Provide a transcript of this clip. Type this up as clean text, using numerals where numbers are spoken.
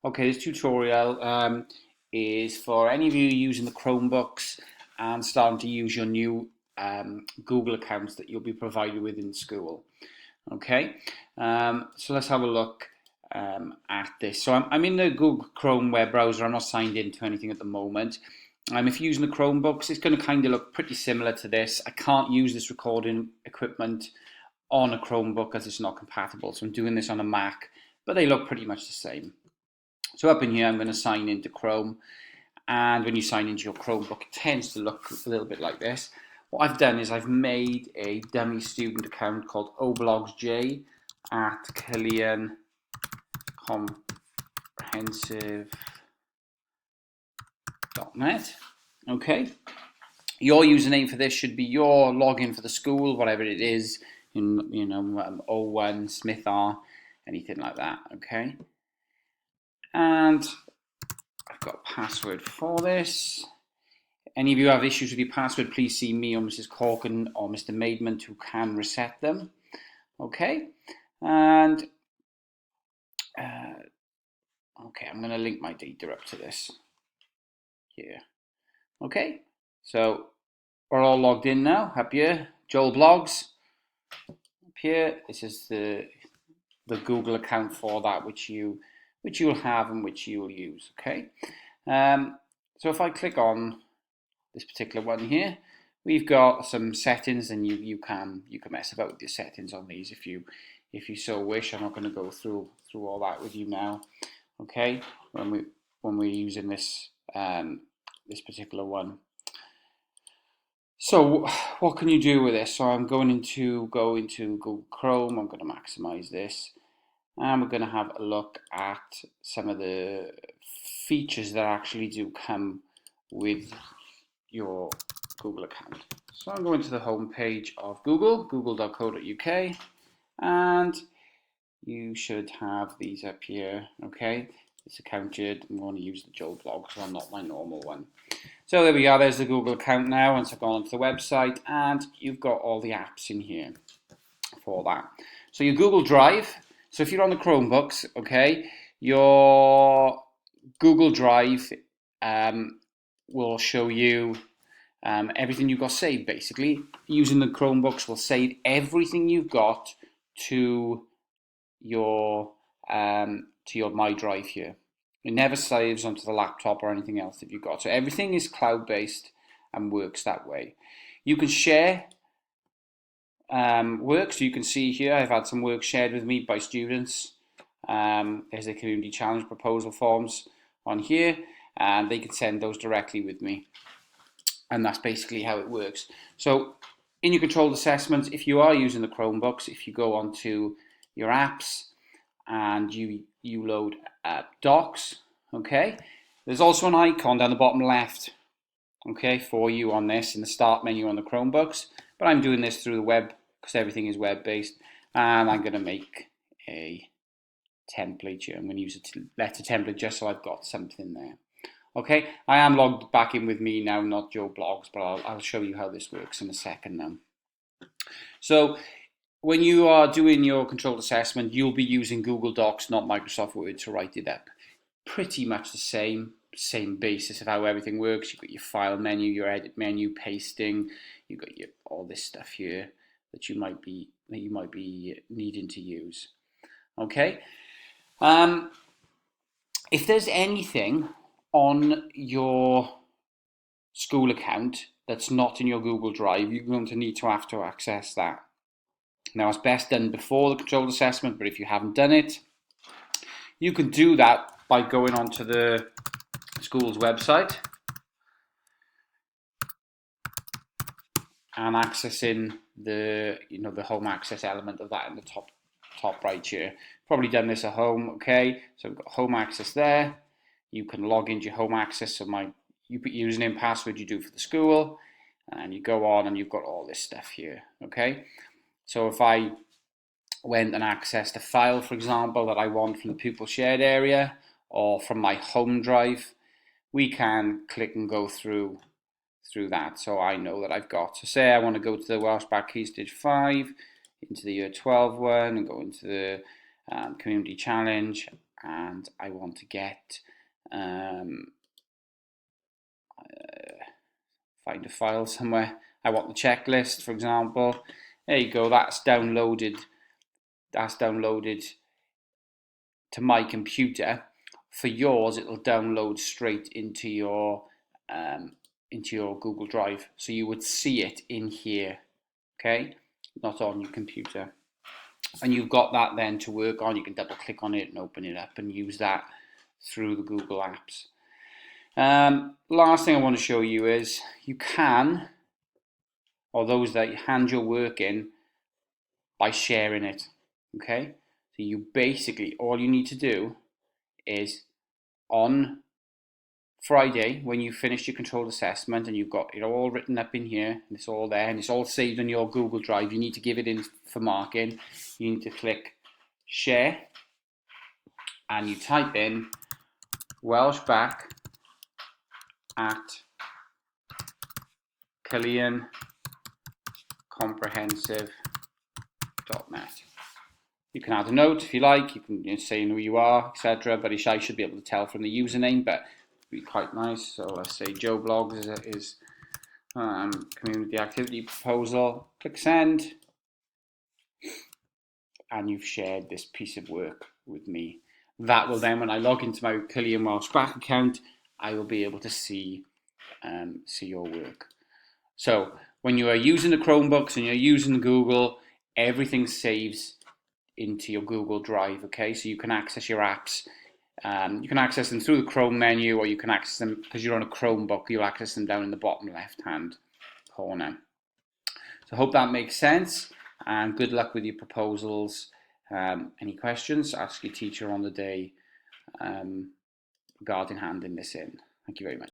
Okay, this tutorial is for any of you using the Chromebooks and starting to use your new Google accounts that you'll be provided with in school. Okay, so let's have a look at this. So I'm in the Google Chrome web browser. I'm not signed into anything at the moment. If you're using the Chromebooks, it's going to kind of look pretty similar to this. I can't use this recording equipment on a Chromebook as it's not compatible. So I'm doing this on a Mac, but they look pretty much the same. So up in here, I'm going to sign into Chrome. And when you sign into your Chromebook, it tends to look a little bit like this. What I've done is I've made a dummy student account called oblogsj at Killian Comprehensive.net. Okay. Your username for this should be your login for the school, whatever it is, O1, Smith R, anything like that. Okay. And I've got a password for this. Any of you have issues with your password, please see me or Mrs. Corkin or Mr. Maidment who can reset them. Okay, and okay, I'm going to link my data up to this here. Okay, so we're all logged in now. Up here, Joel Blogs. Up here, this is the Google account for that, which you'll have and which you will use. Okay, so if I click on this particular one here, we've got some settings, and you can mess about with your settings on these if you so wish. I'm not going to go through all that with you now. Okay, when we're using this this particular one. So what can you do with this? So I'm going into Google Chrome. I'm going to maximize this, and we're going to have a look at some of the features that actually do come with your Google account. So I'm going to the home page of Google, google.co.uk, and you should have these up here. Okay, this account here, I'm going to use the Joel blog, so not my normal one. So there we are, there's the Google account now. Once I've gone onto the website, and you've got all the apps in here for that. So your Google Drive, so if you're on the Chromebooks, okay, your Google Drive will show you everything you've got saved. Basically, using the Chromebooks will save everything you've got to your My Drive here. It never saves onto the laptop or anything else that you've got. So everything is cloud-based and works that way. You can share work. So you can see here, I've had some work shared with me by students. There's the community challenge proposal forms on here, and they can send those directly with me. And that's basically how it works. So in your controlled assessments, if you are using the Chromebooks, if you go onto your apps and you load docs, okay, there's also an icon down the bottom left, okay, for you on this in the start menu on the Chromebooks. But I'm doing this through the web because everything is web-based, and I'm going to make a template here. I'm going to use a letter template just so I've got something there. Okay, I am logged back in with me now, not Joe Blogs, but I'll show you how this works in a second now. So when you are doing your controlled assessment, you'll be using Google Docs, not Microsoft Word, to write it up. Pretty much the same basis of how everything works. You've got your file menu, your edit menu, pasting. You've got all this stuff here that you might be needing to use. Okay. If there's anything on your school account that's not in your Google Drive, you're going to need to have to access that. Now, it's best done before the controlled assessment, but if you haven't done it, you can do that by going onto the school's website and accessing the home access element of that in the top right here. Probably done this at home. Okay, so we've got home access there. You can log into your home access. So you put your username and password you do for the school, and you go on and you've got all this stuff here. Okay, so if I went and accessed a file, for example, that I want from the pupil shared area or from my home drive, we can click and go through that. So I know that I've got, so say I want to go to the Welsh Back Key Stage 5, into the Year 12 one, and go into the Community Challenge, and I want to get find a file somewhere. I want the checklist, for example. There you go. That's downloaded. That's downloaded to my computer. For yours, it'll download straight into your Google Drive. So you would see it in here, okay? Not on your computer. And you've got that then to work on. You can double click on it and open it up and use that through the Google Apps. Last thing I want to show you is you can, or those that hand your work in, by sharing it, okay? So you basically, all you need to do is on Friday, when you finish your controlled assessment and you've got it all written up in here, and it's all there, and it's all saved on your Google Drive, you need to give it in for marking. You need to click share, and you type in Welsh back at CillianComprehensive.net. You can add a note if you like, you can say who you are, etc. But I should be able to tell from the username, but it'd be quite nice. So let's say Joe Blogs is community activity proposal. Click send, and you've shared this piece of work with me. That will then, when I log into my Cillian Welsh Back account, I will be able to see your work. So when you are using the Chromebooks and you're using Google, everything saves into your Google Drive, okay? So you can access your apps. You can access them through the Chrome menu, or you can access them, because you're on a Chromebook, you'll access them down in the bottom left-hand corner. So I hope that makes sense, and good luck with your proposals. Any questions, ask your teacher on the day regarding handing this in. Thank you very much.